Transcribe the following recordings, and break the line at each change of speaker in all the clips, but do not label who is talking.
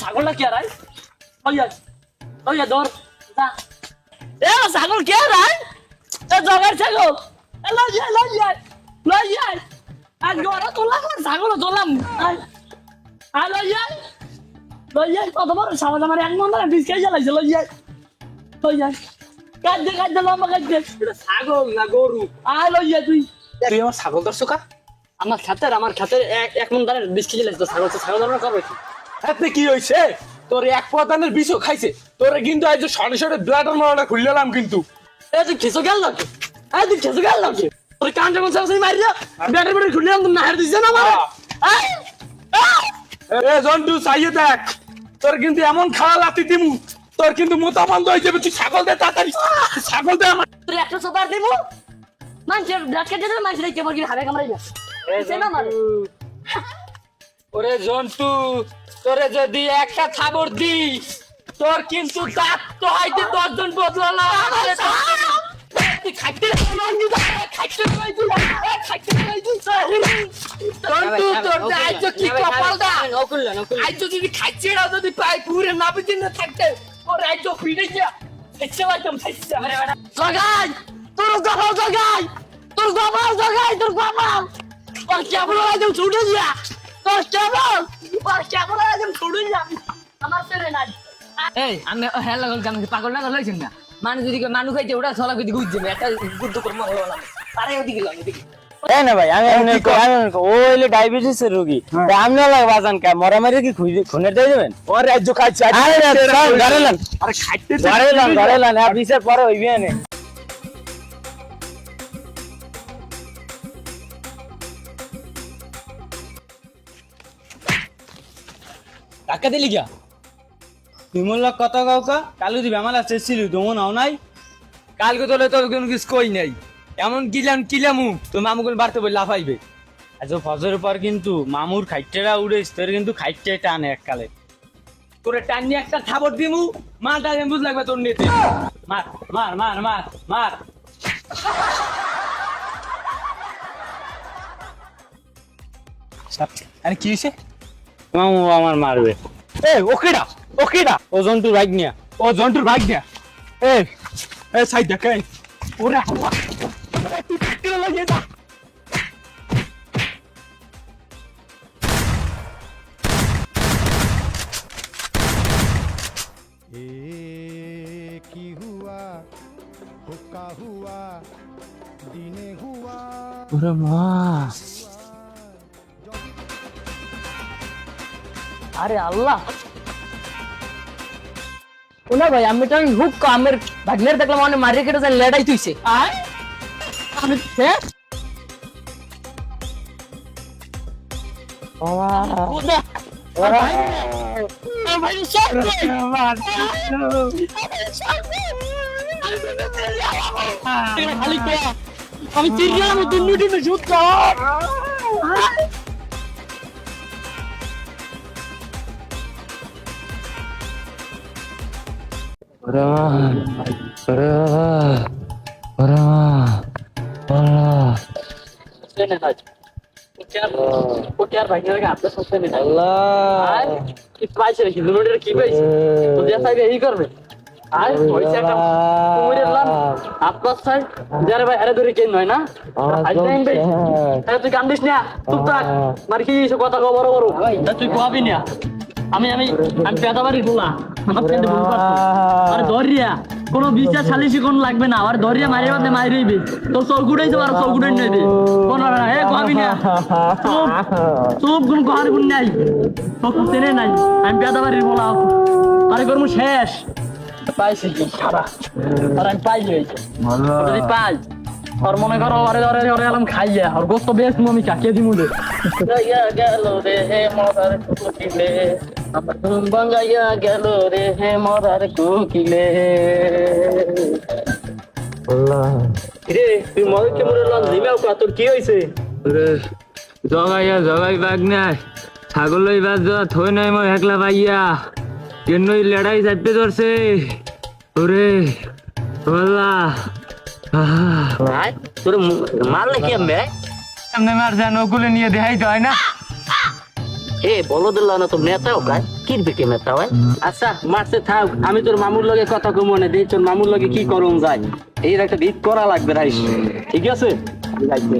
ছাগলটা কি আর ধর এ ছাগল কে রাই এ জগার ছাগল এ লই যাই আজ গড়া তোলাম ছাগল তোলাম আয় লই যাই কত বড় ছাগল আমার এক মন ধরে 20 কেজি লাগছে লই যাই কাজ লম্বা কাজ
ছাগল না গরু?
আয় লই যাই তুই
আমার ছাগল দর্শকা
আমার খাতের এক মন ধরে 20 কেজি লাগছে ছাগল ধরে করবে কি
এতে কি হইছে? তোর এক পদানের বিষও খাইছে তোরে, কিন্তু আজ সনে ব্লাডার মারাটা খুললাম কিন্তু।
এ তুই খেসো গেল নাকি তোর কানটা মন সবসময় মারিয়া ব্যাটার ব্যাটার খুললাম তো নাহের দিছে না আমার
এ জন্টু চাইয়ে দেখ, তোর কিন্তু এমন খাওয়া লাতি দিমু, তোর কিন্তু মোটা বন্ধ হয়ে যাবে। তুই ছাগল দে তাড়াতাড়ি, ছাগল দে আমার।
তোর একটা সোপার দিব মানুষের ব্লাড কেটে দেবে মানুষের কেমন কি হারে কামড়াই না
ওরে জন্টু, তোরে যদি একটা থাবর দি, তোর কিন্তু দাঁত তো হইতে 10 জন বদলালাম। তুই খাইতে জন্টু, তোর আইজ কি কপাল দা, আইজ যদি খাইছে না, যদি পাই পুরে না বুঝি না থাকতে, ওর আইজ ফিরে যা খাইছে বাইতাম খাইছে।
জগাই তোর গোপাল জগাই তোর কেমন একদম ছুটে যা তোর কেমন একদম ছুটে যা আমার ছেলে নাই
এই আমি হ্যাঁ লাগল কেন পাগল না লইছেন না মানুষ যদি মানুষ খাইতে ওটা ছলা কইতে গুজ যাবে একটা গুদ্দ করে মরলো না আরে ওদিকে লাগ ওদিকে
এই না ভাই আমি ও হইলে ডায়াবেটিসের রোগী আমনে লাগে বাজান কা মরামারি কি খুনের দিয়ে দেবেন?
ওর রাজ্য খাইছে।
আরে না সব ধরেলাম,
আরে খাইতে
ধরেলাম আর বিচার পরে হইবে না।
টাকা দিলি গিয়া
বিমল কত কাউকা কালু দিবে আমার আছে ছিল দমন নাও নাই
কালকে তোলে তোর কোনো কিছু কই নাই এমন কিলামু তো মামুগুলো বাড়তে বই লাফাইবে
আজ ফজরের পর কিন্তু মামুর খাইটেরা উড়ে তোর কিন্তু খাইটে টানে এককালে
তোরে টানি একটা থাবর দিমু মালটা বুঝ লাগবে তোর নিতে
মার মার মার মার মার
আরে কি হইছে?
মামু আমার মারবে।
এ ওকেডা
ও জন্টু রাগ নিয়া,
ও জন্টুর ভাগ দিয়া। এ সাইড দেখ, ওরে আল্লাহ, তুই খাইতে লাগিয়ে যা।
की हुआ हुक्का हुआ दीने हुआ
ওরে মা
আরে আল্লাহ ওনা ভাই আমি তো হুক কামের ভাগনের দেখলাম মানে মারিয়ে কেটে যায় লেডাই তুইছে আয় আমি হ্যাঁ আমি চিড়িয়াম দুর্নীতি সুদ
ওরে মা ওরে ওরে মা
কোটিয়ার ভাগনের হাতে সত্যি নেই
আল্লাহ
কি পাইছে কি দুর্নীতির কি পাইছে তো দিয়া সাইবে এই করবে আর হইছে একটা কুমিরের লাম আপনার সাই যারে ভাই আরে ধরে কেন হয় না আই টাইম ভাই আরে তুই কান্দিস না চুপ থাক মার কি এসব কথা কও বড় বড় তুই কোয়াবি না আমি পেদাবাড়ি বলা আমার ফ্রেন্ড বল পারছো আরে ধরিয়া কোনো বিচার সালিশি কোন লাগবে না আর ধরিয়া মারিয়ে বাদে মারিয়েবে তোর চৌকুটাই তো আর চৌকুটাই নই দে কোন না এ কোয়াবি না চুপ কোন কোহার গুণ নাই তো কুতেনে নাই আমি পেদাবাড়ি বলা আরে করমু শেষ পাইছি কি খারাপ আর আমি পাই গেছি যদি পাই আর মনে করো আরে ধরে ধরে এলাম খাইয়া আর গোস্ত বেশ মমি কাকে দিমু দে গেল রে হে মরার কুকিলে আমার ঘুম ভাঙাইয়া গেল রে হে মরার কুকিলে
আল্লাহ
রে তুই মরে কে মরে লাল নিমেও কা তোর কি হইছে
জগাই বাগ নাই ছাগলই বাগ থই নাই মই একলা পাইয়া কেনই লড়াই যাইতে ধরছে ওরে আল্লাহ
ভাই তোর মারলে কি আমি
সামনে মার জান ওগুলো নিয়ে দেখাই তো হয় না
এ বলো দিল না তো নেতাও কায় কির বেকে নেতা হয়। আচ্ছা মারছে থাক, আমি তোর মামুর লগে কথা কই মনে দেই, তোর মামুর লগে কি করুন যায় এই একটা ভিত করা লাগবে রাইস, ঠিক আছে? লাগবে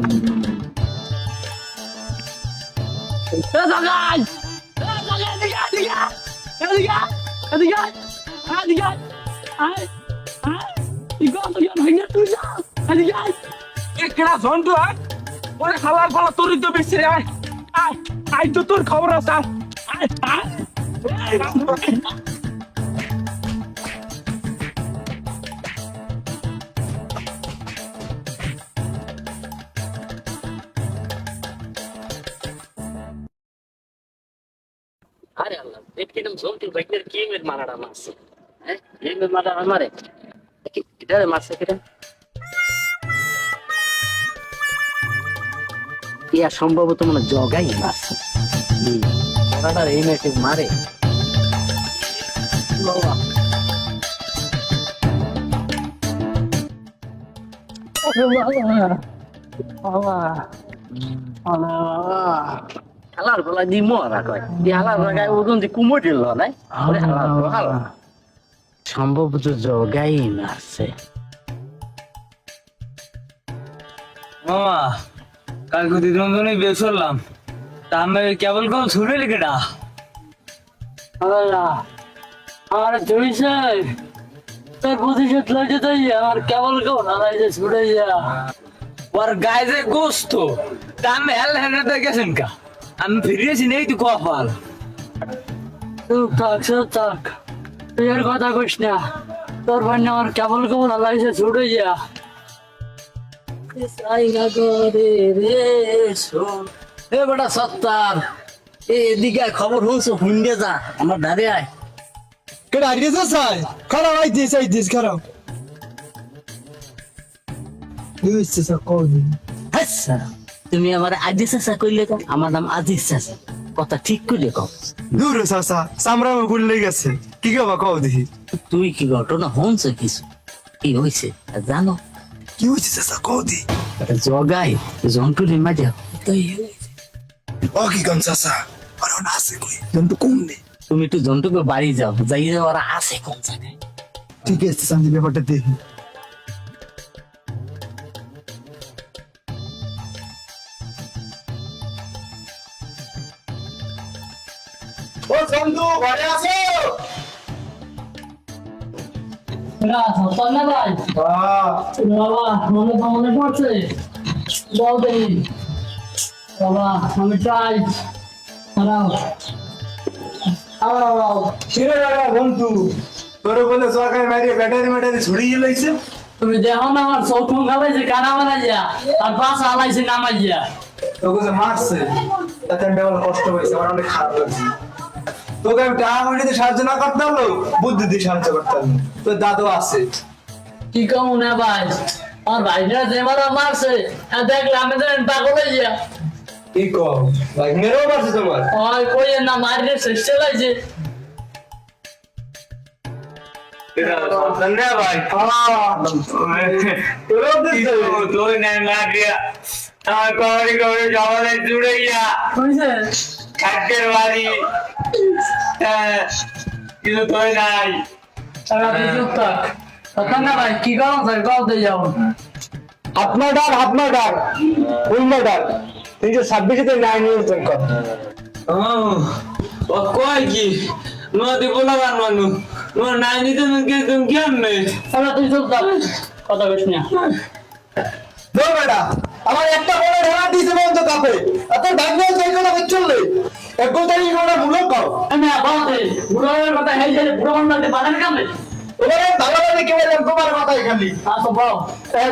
কেডা জন্তু আয় ওরে হালার পালা তোরই তো বেশি আয় আয় আয় তো তোর খবর আছে আয় আয়
আরে আল্লাহ দেখছিলাম জন্তুর বাইকের কি মেদ মারাটা মারছে, হ্যাঁ এই মেদ মারাটা মারে কিটা মারছে কিটা ইয়া সম্ভবত মনে জগাই মারছে মারাটা এই মেয়েকে মারে বাবা হালার বলা দি মরা কয় দি হালার গায়ে ওজন দি কুমোর দিল নাই সম্ভবত জগাই মারছে।
মামা কালকে দিদি বেশ করলাম তা আমি কেবল কোন শুনে লিখেটা
আমার জমিছে তোর প্রতিশোধ লইতে তাই আমার কেবল কেউ না ছুটে যা
ওর গায়ে যে গোস্ত তা আমি হেল হেনাতে গেছেন কা আমি ফিরিয়েছি নেই তো কপাল
চুপ থাক তুই আর কথা কইস না, তোর ভাই আমার কেবল কেবল আলাইছে ছুটে যা এ বেটা সত্তার এদিকে খবর হচ্ছে হুন্ডে যা আমার দাঁড়ে আয়
কেডা আইডিয়া চাই খারাপ আইডিস খারাপ দিছে সা কোদি
আচ্ছা তুমি আমার আজিজ চাচা কইলে তো আমার নাম আজিজ চাচা, কথা ঠিক কইলে কও।
দূর সাসা সামরা ভুলে গেছে কি গবা কও দেখি
তুই কি ঘটনা হনছ কিছু কি হইছে জানো?
কি হইছে সাসা কোদি
জগাই জন্তুর মাঝে
ও কি গান সাসা আর না আছে কই জন্তু কোন নে
তুমি একটু জন্তুকে বাড়ি যাও, যাই ওরা আছে কোন জায়গায়।
ঠিক আছে সামনে ব্যাপারটা দেখি ও জন্তু ঘরে আছো
না সত্তার না ভাই বাবা মনে পড়ছে বল দেই বাবা আমি ট্রাই
ছিড়ে লাগা বন্ধু তোর বলে সরকার মারিয়ে ব্যাটারি ছুড়িয়ে লইছে
তুমি দেখো না আমার চৌথ গালাইছে কানা মারাইয়া আর পাঁচ আলাইছে নামাইয়া
তোকে যে মারছে তাতে আমি বেশ কষ্ট হয়েছে আমার অনেক খারাপ লাগছে তোকে আমি টাকা মারিতে সাহায্য না করতে পারলো বুদ্ধি দিয়ে সাহায্য করতে পারলো তোর দাদু আছে
কি কম না ভাই আমার ভাইরা যে মারা মারছে দেখলে আমি তো পাগল হয়ে যা
কি কম ভাই মেরেও মারছে তোমার
ওই কই না মারিয়ে শেষ চালাইছে
সন্ধ্যা ভাই তুই নাই না দিয়া আমার কবরি জমালে জুড়ে গিয়া
কইছে
কাঠের বাড়ি কিন্তু তুই নাই
তারা চুপ থাক সত্তার না ভাই কি করো স্যার কল দিয়ে যাও
আপনার ডাক উল্টো ডাক 326-তে 9 নির্বাচন কর
ও কয় কি নদী বলাবার মানু নাই নিতে তুমি কেমনে
তারা তুই চুপ থাক কথা কইস না
দো বেটা আমার একটা বড় ঢেলা দিছে বন্ধ কাপে এত ডাকবে যাই কোন চললে এক গোটাই কোন মূলক কর
আমি আবাতে বুড়োর কথা হেই যে বুড়ো বানাতে পারেন কেমনে
ওরে ভালোভাবে কে বলেন তোমার মাথায় খালি
আসো বল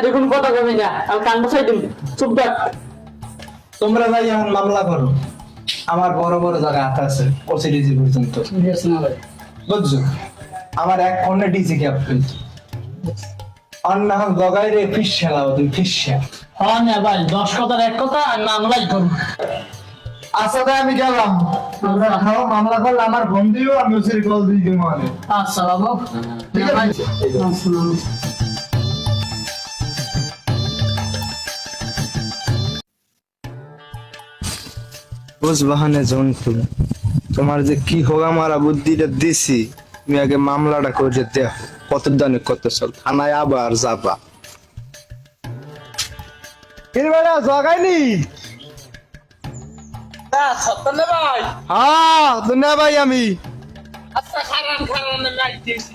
দেখুন কথা কমে না আমি কান বসাই দিন চুপ থাক
তোমরা ভাই এখন মামলা করো আমার বড় বড় জায়গা হাত আছে ওসিডিজি পর্যন্ত বুঝছো আমার এক ফোনে ডিসি ক্যাপ পেয়েছি আর না গগাই রে ফিস খেলাও তুমি ফিস
হ্যাঁ না ভাই 10 কথার এক কথা আমি মামলাই করব
আচ্ছা তাই আমি গেলাম তোমরা খাও মামলা করলে আমার ফোন দিও আমি ওসির কল দিয়ে দিব মানে
আচ্ছা বাবু
ঠিক আছে
আসসালামু
বুঝ বাহানে জন্তু, তোমার যে কি হোগা মারা বুদ্ধিটা দিছি, তুমি আগে মামলাটা করে দেখ কত দানে কত চল, থানায় আবার যাবা। জগাইনি
সত্তর ভাই,
হ্যাঁ দুনিয়া ভাই আমি
আচ্ছা খারান খারান লাগতেছি।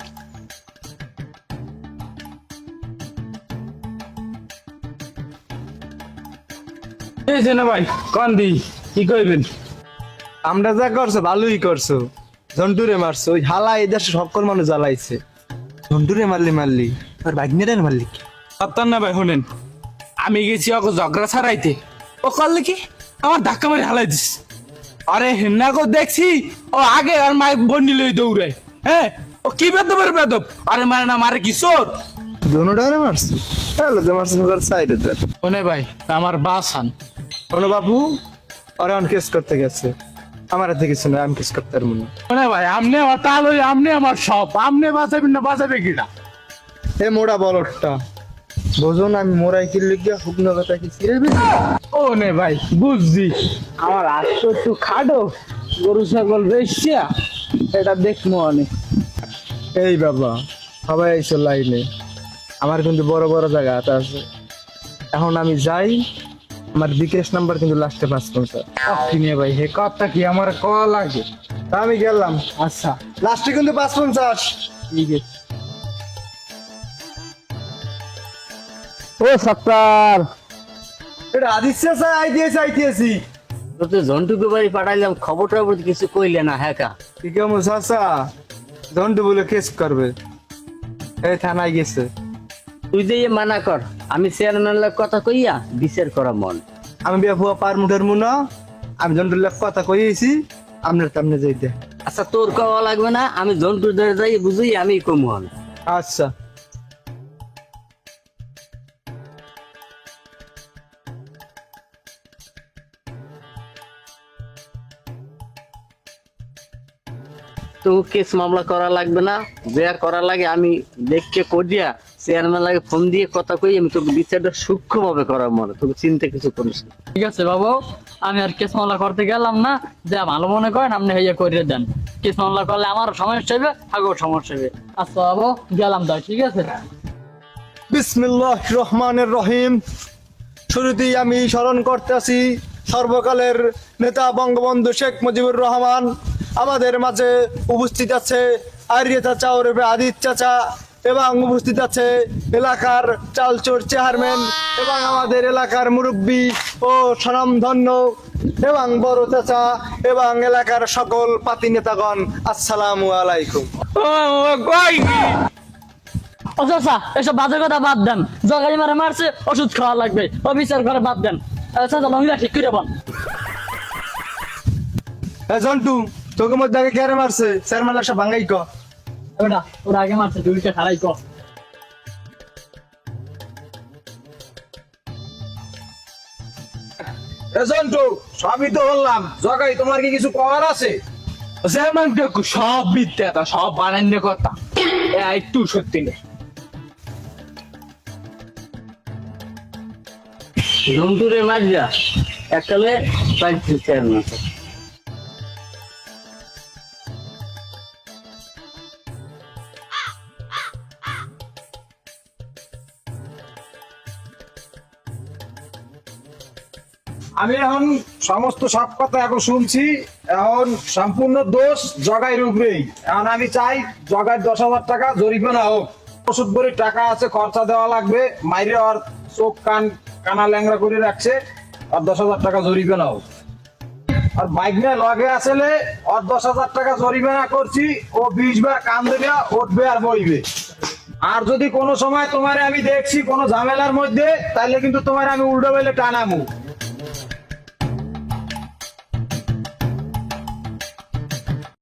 ভাই কন দি কি কইবেন?
আমরা যা করছো ভালোই করছো, ঝন্টুরে মারছো, ওই হালা এই দেশে সকল মানুষ জ্বালাইছে, ঝন্টুরে মারলি আর ভাগ্নেরে মারলি কি?
সত্তর না ভাই শুনেন, আমি গেছি ওকে ঝগড়া ছাড়াইতে, ও করলে কি আমার ধাক্কা মারি হালাই দিস। আরে হেন্নাকে দেখছি ও আগে আর মায়ের বন্ডি লই দৌড়ায়। হ্যাঁ ও কি বেদবের বেদব, আরে মারে না মারে কি চোর?
দোনোটারে মারছো, হ্যালো যে মারছো ওর সাইডে তোর।
ওনে ভাই আমার বাসান
কোনো বাবু ওরা অন কেস করতে গেছে, আমার হাতে কিছু না, আমি কেস করতে পারবো না।
ওনে ভাই আমনে আমার তাল হই, আমনে আমার সব, আমনে বাঁচাবেন না বাঁচাবে কিনা?
এ মোড়া বলটটা বোঝো না, আমি মোড়াই কিনলে গিয়া হুকনো কথা কি ছিড়বে?
ও নে ভাই বুঝছি, আমার আসতো একটু খাটো, গরু ছাগল বেশিয়া এটা দেখবো অনেক।
এই বাবা সবাই আইসো লাইনে, আমার কিন্তু বড় বড় জায়গা হাতে আছে, এখন আমি যাই, আমার বিকাশ নাম্বার কিন্তু লাস্টে 550।
কিনে ভাই হে কথা কি আমার কল লাগে?
তা আমি গেলাম,
আচ্ছা
লাস্টে কিন্তু 550।
ঠিক আছে। ও সত্তর,
এটা আদিত্য স্যার আইতেছি।
তো তো জন্টুকে বাড়ি পাঠাইলাম, খবর টবর কিছু কইলে না। হ্যাঁ কা
কি কেমন চাচা ঝন্টু বলে কেস করবে, এই থানায় গেছে।
তুই যে মানা কর, আমি চেয়ারম্যানের কথা কইয়া বিচার করা মন।
আমি বিয়া ফুয়া পার মুঠের মুনা, আমি ঝন্টুর লোক কথা কইছি, আপনার সামনে যাইতে।
আচ্ছা তোর কওয়া লাগবে না, আমি জন্টুর ধরে যাই বুঝি আমি কম হন।
আচ্ছা
তো কেস মামলা করা লাগবে না, যা করা লাগে আমি দেখকে করিয়া চেয়ারম্যান লাগে ফোন দিয়ে কথা কই, আমি তোকে বিচারটা সূক্ষ্ম ভাবে করার মনে, তোকে চিন্তা কিছু করিস না।
ঠিক আছে বাবু, আমি আর কেস মামলা করতে গেলাম না, যা ভালো মনে করেন আপনি হইয়া করিয়ে দেন। কেস মামলা করলে আমার সমস্যা হবে, আগেও সমস্যা হবে। আচ্ছা বাবু গেলাম তাই, ঠিক আছে।
বিসমিল্লাহির রহমানির রহিম। শুরুতেই আমি স্মরণ করতেছি সর্বকালের নেতা বঙ্গবন্ধু শেখ মুজিবুর রহমান। আমাদের মাঝে উপস্থিত আছে আরিয়া চাচা ওরফে আদিত চাচা, এবং উপস্থিত আছে এলাকার চালচোর চেয়ারম্যান এবং আমাদের এলাকার মুরব্বী ও স্বনামধন্য এবং বড় চাচা এবং এলাকার সকল পাতি নেতাগণ, আসসালামু আলাইকুম।
ও চাচা এসব বাজে কথা বাদ দেন, জগাই মারে মারছে ওষুধ খাওয়া লাগবে, ও বিচার করে বাদ দেন। চাচা লঙ্গিটা ঠিক করে বল।
জন্টু তোকে মধ্যে আগে কেড়ে মারছে, চেয়ারম্যান সব ভাঙ্গাই ক।
ওটা ওরা আগে মারছে, দুইটা খারাই কর।
জন্টু সবই তো বললাম, জগাই তোমার কি কিছু করার আছে?
যেমন দেখো সব মিথ্যা কথা, সব বানান্য কথা, একটু সত্যি নেই।
জন্টুরে মারিয়া এককালে পাইছি চেয়ারম্যান।
আমি এখন সমস্ত সব কথা এখন শুনছি, এখন সম্পূর্ণ দোষ জগাইয়ের উপরেই। এখন আমি চাই জগাই 10,000 টাকা জরিমানা হোক। ওষুধ বড়ি টাকা আছে, খরচা দেওয়া লাগবে, মাইরে আর চোখ কানা ল্যাংরা করে রাখছে, আর 10,000 টাকা জরিমানা হোক। আর বাইক নিয়ে লগে আসলে আর 10,000 টাকা জরিমানা করছি, ও 20 বার কান দেবে, উঠবে আর বইবে। আর যদি কোনো সময় তোমার আমি দেখছি কোনো ঝামেলার মধ্যে, তাহলে কিন্তু তোমার আমি উল্টো বেলে টানামু।